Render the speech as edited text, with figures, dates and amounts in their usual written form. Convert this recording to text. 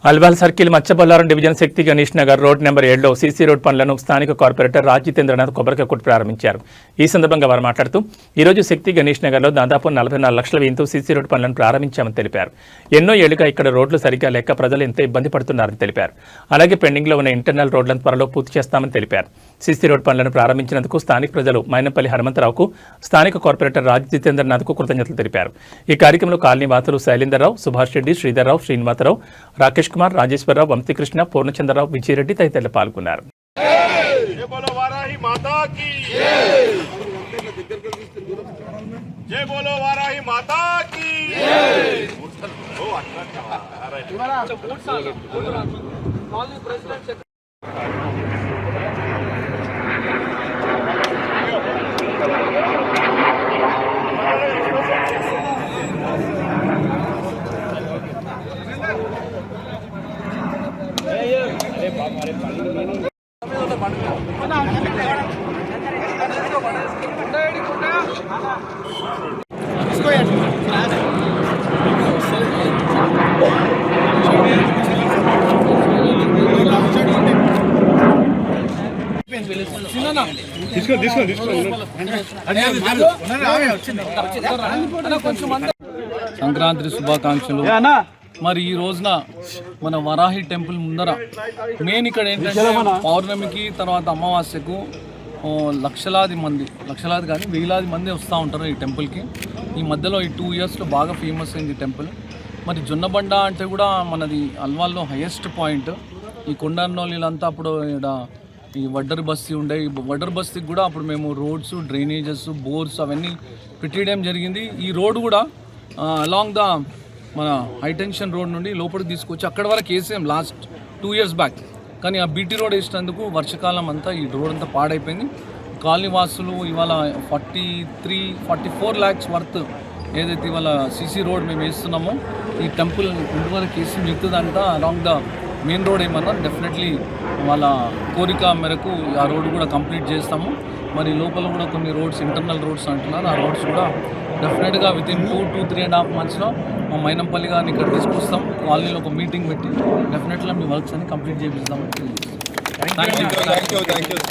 Alwal circle Macchabollaram division Shakti Ganesh Nagar road number 7లో CC road పనులను స్థానిక కార్పొరేటర్ రాజ్ జితేంద్రనాథ్ కొబ్బరికాయ కొట్టి ప్రారంభించారు. ఈ సందర్భంగా వారు మాట్లాడుతూ ఈరోజు శక్తి గణేష్ నగర్లో దాదాపు 44 లక్షల వ్యయంతో సీసీ రోడ్ పనులను ప్రారంభించామని తెలిపారు. ఎన్నో ఏళ్లుగా ఇక్కడ రోడ్లు సరిగ్గా లేక ప్రజలు ఎంతో ఇబ్బంది పడుతున్నారని తెలిపారు. అలాగే పెండింగ్లో ఉన్న ఇంటర్నల్ రోడ్లను త్వరలో పూర్తి చేస్తామని తెలిపారు. సీసీ రోడ్ పనులను ప్రారంభించినందుకు స్థానిక ప్రజలు మైనంపల్లి హనుమంతరావుకు, స్థానిక కార్పొరేటర్ రాజ్ జితేంద్రనాథ్కు కృతజ్ఞతలు తెలిపారు. ఈ కార్యక్రమంలో కాలనీ వాసులు శైలేందర్రావు, సుభాష్ రెడ్డి, శ్రీధర్రావు, శ్రీనివాసరావు, రాకేష్ కుమార్, రాజేశ్వరరావు, వంశీకృష్ణ, పూర్ణచంద్రరావు, విజయరెడ్డి తదితరులు పాల్గొన్నారు. సంక్రాంతి శుభాకాంక్షలు. మరి ఈ రోజున మన వరాహి టెంపుల్ ముందర మెయిన్ ఇక్కడ ఏంటంటే పౌర్ణమికి తర్వాత అమావాస్యకు లక్షలాది కానీ వేలాది మంది వస్తూ ఉంటారు ఈ టెంపుల్కి. ఈ మధ్యలో ఈ 2 ఇయర్స్లో బాగా ఫేమస్ అయింది టెంపుల్. మరి జొన్నబండ అంటే కూడా మనది అల్వాల్లో హైయెస్ట్ పాయింట్. ఈ కొండన్నోళ్ళంతా అప్పుడు ఇక్కడ ఈ వడ్డర్ బస్తీ ఉండే, ఈ వడ్డర్ బస్తీకి కూడా అప్పుడు మేము రోడ్స్, డ్రైనేజెస్, బోర్స్ అవన్నీ పెట్టేయడం జరిగింది. ఈ రోడ్ కూడా అలాంగ్ ద మన హైటెన్షన్ రోడ్ నుండి లోపలికి తీసుకొచ్చి అక్కడ వరకు వేసాం లాస్ట్ 2 ఇయర్స్ బ్యాక్. కానీ ఆ బీటీ రోడ్ వేసినందుకు వర్షాకాలం అంతా ఈ రోడ్ అంతా పాడైపోయింది. కాలనీ వాసులు ఇవాళ 43-44 lakhs వర్త్ ఏదైతే ఇవాళ సీసీ రోడ్ మేము వేస్తున్నామో ఈ టెంపుల్ ఇంటి వరకు వేసి మిగతాదంతా అలాంగ్ ద మెయిన్ రోడ్ ఏమన్నా డెఫినెట్లీ వాళ్ళ కోరిక మేరకు ఆ రోడ్ కూడా కంప్లీట్ చేస్తాము. మరి లోపల కూడా కొన్ని రోడ్స్, ఇంటర్నల్ రోడ్స్ అంటున్నారు, ఆ రోడ్స్ కూడా డెఫినెట్గా వితిన్ 2 to 3.5 monthsలో మా మైనంపల్లి గారిని ఇక్కడ తీసుకొస్తాం. కాలనీలో ఒక మీటింగ్ పెట్టి డెఫినెట్గా మీ వర్క్స్ అన్ని కంప్లీట్ చేపిస్తామని తెలియజేస్తాం. Thank you.